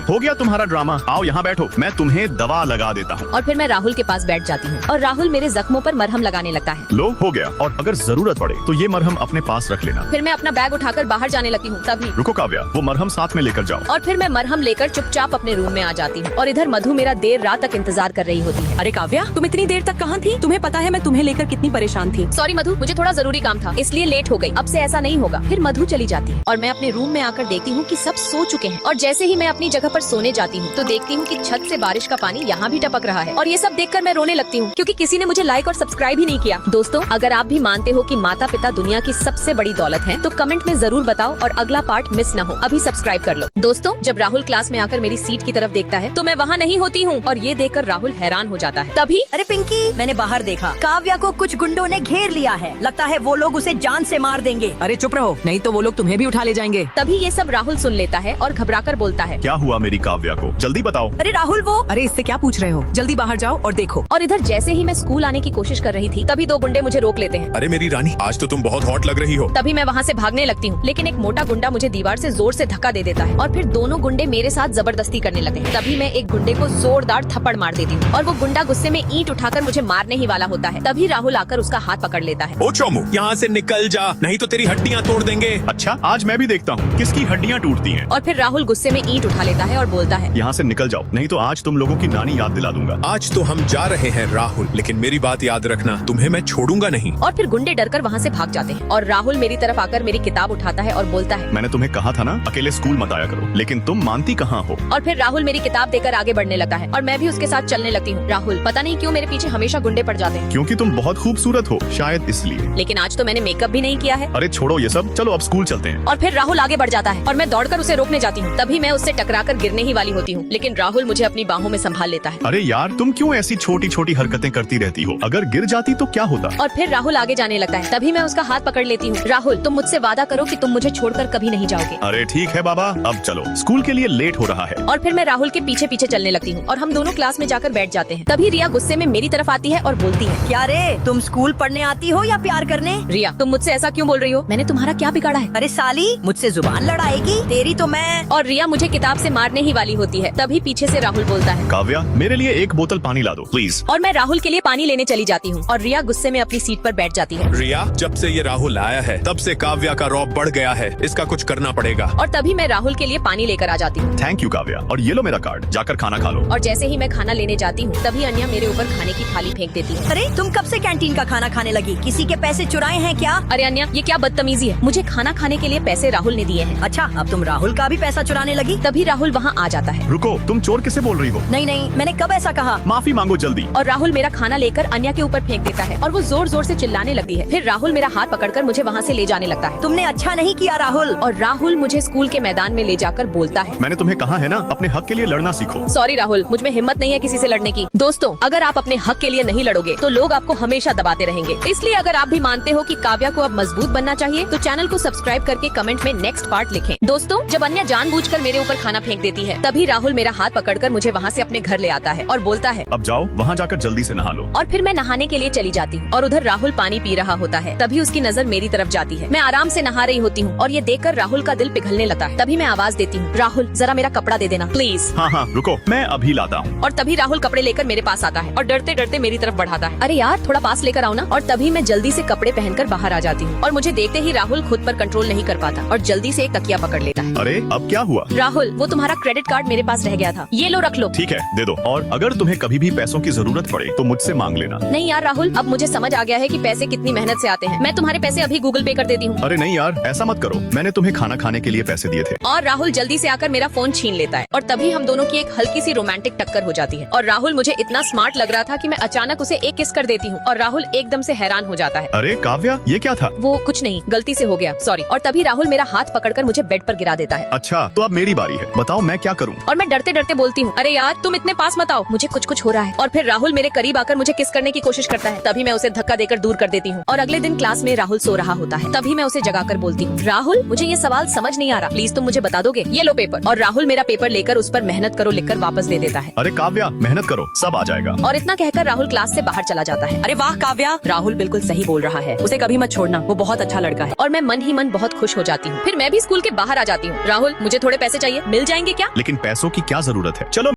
हो गया तुम्हारा ड्रामा, आओ यहाँ बैठो, मैं तुम्हें दवा लगा देता हूँ। और फिर मैं राहुल के पास बैठ जाती हूँ और राहुल मेरे जख्मों पर मरहम लगाने लगता है। लो हो गया, और अगर जरूरत पड़े तो ये मरहम अपने पास रख लेना। फिर मैं अपना बैग उठाकर बाहर जाने लगती हूँ। तभी रुको काव्या, वो मरहम साथ में लेकर जाओ। और फिर मैं मरहम लेकर चुपचाप अपने रूम में आ जाती हूँ और इधर मधु मेरा देर रात तक इंतजार कर रही होती है। अरे काव्या, तुम इतनी देर तक कहाँ थी? तुम्हें पता है मैं तुम्हें लेकर कितनी परेशान थी। सॉरी मधु, मुझे थोड़ा जरूरी काम था इसलिए लेट हो गई। अब से ऐसा नहीं होगा। फिर मधु चली जाती है और मैं अपने रूम में आकर देखती हूँ कि सब सो चुके हैं। और जैसे ही मैं अपनी जगह पर सोने जाती हूँ तो देखती हूँ कि छत से बारिश का पानी यहाँ भी टपक रहा है। और ये सब देखकर मैं रोने लगती हूँ क्योंकि किसी ने मुझे लाइक और सब्सक्राइब ही नहीं किया। दोस्तों, अगर आप भी मानते हो कि माता पिता दुनिया की सबसे बड़ी दौलत है तो कमेंट में जरूर बताओ और अगला पार्ट मिस न हो। अभी सब्सक्राइब कर लो। दोस्तों, जब राहुल क्लास में आकर मेरी सीट की तरफ देखता है तो मैं वहाँ नहीं होती हूँ और ये देखकर राहुल हैरान हो जाता है। तभी अरे पिंकी, मैंने बाहर देखा, काव्या को कुछ गुंडों ने घेर लिया है। लगता है वो लोग उसे जान से मार देंगे। अरे चुप रहो, नहीं तो वो लोग तुम्हें भी उठा ले जाएंगे। तभी ये सब राहुल सुन लेता है और घबराकर बोलता है, क्या हुआ मेरी काव्या को, जल्दी बताओ। अरे राहुल वो। अरे इससे क्या पूछ रहे हो, जल्दी बाहर जाओ और देखो। और इधर जैसे ही मैं स्कूल आने की कोशिश कर रही थी तभी दो गुंडे मुझे रोक लेते हैं। अरे मेरी रानी, आज तो तुम बहुत हॉट लग रही हो। तभी मैं वहाँ से भागने लगती हूँ लेकिन एक मोटा गुंडा मुझे दीवार से जोर से धक्का दे देता है और फिर दोनों गुंडे मेरे साथ जबरदस्ती करने लगते हैं। तभी मैं एक गुंडे को जोरदार थप्पड़ मार देती हूँ और वो गुंडा गुस्से में ईंट उठाकर मुझे मारने ही वाला होता है। तभी राहुल आकर उसका हाथ पकड़ लेता है। ओ चोमू, यहाँ से निकल जा, नहीं तो तेरी हड्डियाँ तोड़ देंगे। अच्छा, आज मैं भी देखता हूँ किसकी हड्डियाँ टूटती हैं। और फिर राहुल गुस्से में ईंट उठा लेता है और बोलता है, यहाँ से निकल जाओ, नहीं तो आज तुम लोगों की नानी याद दिला दूंगा। आज तो हम जा रहे हैं राहुल, लेकिन मेरी बात याद रखना, तुम्हें मैं छोड़ूंगा नहीं। और फिर गुंडे डरकर वहाँ से भाग जाते हैं और राहुल मेरी तरफ आकर मेरी किताब उठाता है और बोलता है, मैंने तुम्हें कहा था ना अकेले स्कूल मत आया करो, लेकिन तुम मानती कहाँ हो। और फिर राहुल मेरी किताब देकर आगे बढ़ने लगता है और मैं भी उसके साथ चलने लगती हूँ। राहुल, पता नहीं क्यों मेरे पीछे हमेशा गुंडे पड़ जाते हैं। क्योंकि तुम बहुत खूबसूरत हो, शायद इसलिए। लेकिन आज तो मैंने मेकअप भी नहीं किया है। अरे छोड़ो ये सब, चलो अब स्कूल चलते हैं। और फिर राहुल आगे बढ़ जाता है और मैं दौड़कर उसे रोकने जाती हूँ। तभी मैं उससे टकराकर गिरने ही वाली होती हूँ लेकिन राहुल मुझे अपनी बाहों में संभाल लेता है। अरे यार, तुम क्यों ऐसी छोटी छोटी हरकतें करती रहती हो, अगर गिर जाती तो क्या होता। और फिर राहुल आगे जाने लगता है। तभी मैं उसका हाथ पकड़ लेती हूँ। राहुल, तुम मुझसे वादा करो कि तुम मुझे छोड़कर कभी नहीं जाओगे। अरे ठीक है बाबा, अब चलो, स्कूल के लिए लेट हो रहा है। और फिर मैं राहुल के पीछे पीछे चलने लगती हूँ और हम दोनों क्लास में जाकर बैठ जाते हैं। तभी रिया गुस्से में मेरी तरफ आती है और बोलती है, क्या रे, तुम स्कूल पढ़ने आती हो या प्यार करने? रिया, तुम मुझसे ऐसा क्यों बोल रही हो? मैंने तुम्हारा क्या बिगाड़ा है? अरे साली, मुझसे जुबान लड़ाएगी तेरी तो मैं। और रिया मुझे किताब से मारने ही वाली होती है। तभी पीछे से राहुल बोलता है, काव्या, मेरे लिए एक बोतल पानी ला दो प्लीज। और मैं राहुल के लिए पानी लेने चली जाती हूँ और रिया गुस्से में अपनी सीट पर बैठ जाती है। रिया, जब से ये राहुल आया है तब से काव्या का रौब बढ़ गया है, इसका कुछ करना पड़ेगा। और तभी मैं राहुल के लिए पानी लेकर आ जाती हूँ। थैंक यू काव्या, और ये लो मेरा कार्ड, जाकर खाना खा लो। और जैसे ही मैं खाना लेने जाती हूँ तभी अन्या मेरे ऊपर खाने की थाली फेंक देती है। अरे तुम कब से कैंटीन का खाना खाने लगी? किसी के पैसे चुराए हैं क्या? अरे अन्या, ये क्या बदतमीजी है? मुझे खाना खाने के लिए पैसे राहुल ने दिए हैं। अच्छा, अब तुम राहुल का भी पैसा चुराने लगी? तभी राहुल वहाँ आ जाता है। रुको, तुम चोर किसे बोल रही हो? नहीं नहीं, मैंने कब ऐसा कहा? माफी मांगो जल्दी। और राहुल मेरा खाना लेकर अन्या के ऊपर फेंक देता है और वो जोर जोर से चिल्लाने लगती है। फिर राहुल मेरा हाथ पकड़कर मुझे वहाँ से ले जाने लगता है। तुमने अच्छा नहीं किया राहुल। और राहुल मुझे स्कूल के मैदान में ले जाकर बोलता है, मैंने तुम्हें कहा है ना, अपने हक के लिए लड़ना सीखो। सॉरी राहुल, मुझ में हिम्मत नहीं है किसी से लड़ने की। दोस्तों, अगर आप अपने हक के लिए नहीं लड़ोगे तो लोग आपको हमेशा दबाते रहेंगे। इसलिए अगर आप भी मानते हो कि काव्या को अब मजबूत बनना चाहिए तो चैनल को सब्सक्राइब करके कमेंट में नेक्स्ट पार्ट लिखें। दोस्तों, जब अन्या जानबूझकर मेरे ऊपर खाना फेंक देती है तभी राहुल मेरा हाथ पकड़कर मुझे वहाँ से अपने घर ले आता है और बोलता है, अब जाओ, वहाँ जाकर जल्दी से नहा लो। और फिर मैं नहाने के लिए चली जाती हूँ और उधर राहुल पानी पी रहा होता है। तभी उसकी नजर मेरी तरफ जाती है। मैं आराम से नहा रही होती हूँ और ये देखकर राहुल का दिल पिघलने लगता है। तभी मैं आवाज देती हूँ, राहुल जरा मेरा कपड़ा दे देना प्लीज। हाँ हाँ रुको, मैं अभी लाता हूँ। और तभी राहुल कपड़े लेकर मेरे पास आता है और डरते डरते मेरी तरफ बढ़ाता है। अरे यार, थोड़ा पास लेकर आओ ना। और तभी मैं जल्दी से कपड़े पहनकर बाहर आ जाती हूँ और मुझे देखते ही राहुल खुद पर कंट्रोल नहीं कर पाता और जल्दी से एक तकिया पकड़ लेता है। अरे अब क्या हुआ? राहुल, वो तुम्हारा क्रेडिट कार्ड मेरे पास रह गया था, ये लो रख लो। ठीक है, दे दो, और अगर तुम्हें कभी भी पैसों की जरूरत पड़े तो मुझसे मांग लेना। नहीं यार राहुल, अब मुझे समझ आ गया है कि पैसे कितनी मेहनत से आते हैं। मैं तुम्हारे पैसे अभी गूगल पे कर देती हूँ। अरे नहीं यार, ऐसा मत करो, मैंने तुम्हें खाना खाने के लिए पैसे दिए थे। और राहुल जल्दी से आकर मेरा फोन छीन लेता है और तभी हम दोनों की एक हल्की सी रोमांटिक टक्कर हो जाती है। और राहुल मुझे इतना स्मार्ट लग रहा था कि मैं अचानक उसे एक किस कर देती हूँ और राहुल एकदम से हैरान हो जाता है। अरे काव्या, ये क्या था? वो कुछ नहीं, गलती से हो गया, सॉरी। और तभी राहुल मेरा हाथ पकड़कर मुझे बेड पर गिरा देता है। अच्छा, तो अब मेरी बारी है, बताओ मैं क्या करूँ? और मैं डरते डरते बोलती हूँ, अरे यार तुम इतने पास मत आओ, मुझे कुछ हो रहा है। और फिर राहुल मेरे करीब आकर मुझे किस करने की कोशिश करता है। तभी मैं उसे धक्का देकर दूर कर देती हूँ। और अगले दिन क्लास में राहुल सो रहा होता है। तभी मैं उसे जगाकर बोलती हूँ, राहुल मुझे ये सवाल समझ नहीं आ रहा, प्लीज तुम मुझे बता दोगे? ये लो पेपर। और राहुल मेरा पेपर लेकर उस पर मेहनत करो लिखकर वापस दे देता है। अरे काव्या, मेहनत करो, सब आ जाएगा। और इतना कहकर राहुल क्लास से बाहर चला जाता है। अरे वाह काव्या, राहुल बिल्कुल सही बोल रहा है, उसे कभी मत छोड़ना, वो बहुत अच्छा लड़का है। और मैं मन ही मन बहुत खुश हो जाती हूँ। फिर मैं भी स्कूल के बाहर आ जाती हूँ। राहुल, मुझे थोड़े पैसे चाहिए, मिल जाएंगे क्या? लेकिन पैसों की क्या जरूरत है? चलो